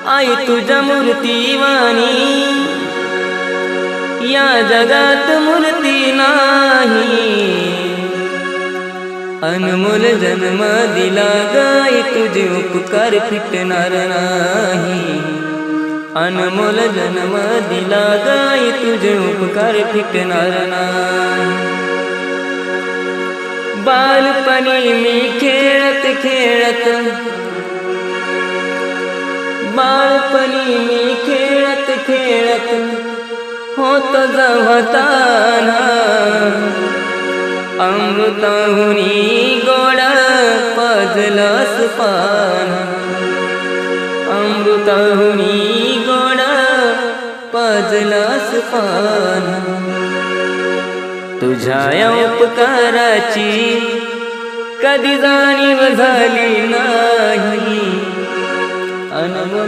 आई तुझ्या मूर्तीवाणी या जगात मूर्ती नाही। अनमोल जन्म दिला गाई तुझे उपकार फिटणार नाही। अनमोल जन्म दिला गाई तुझे उपकार फिटणार नाही। बालपणी मी खेळत खेळत बालपणी मी खेळत खेळत होत जवताना अमृताहुनी गोड पाजलास पान। अमृताहुनी गोड पाजलास पान। तुझ्या या उपकाराची कधी जाणीव झाली नाही। अनमोल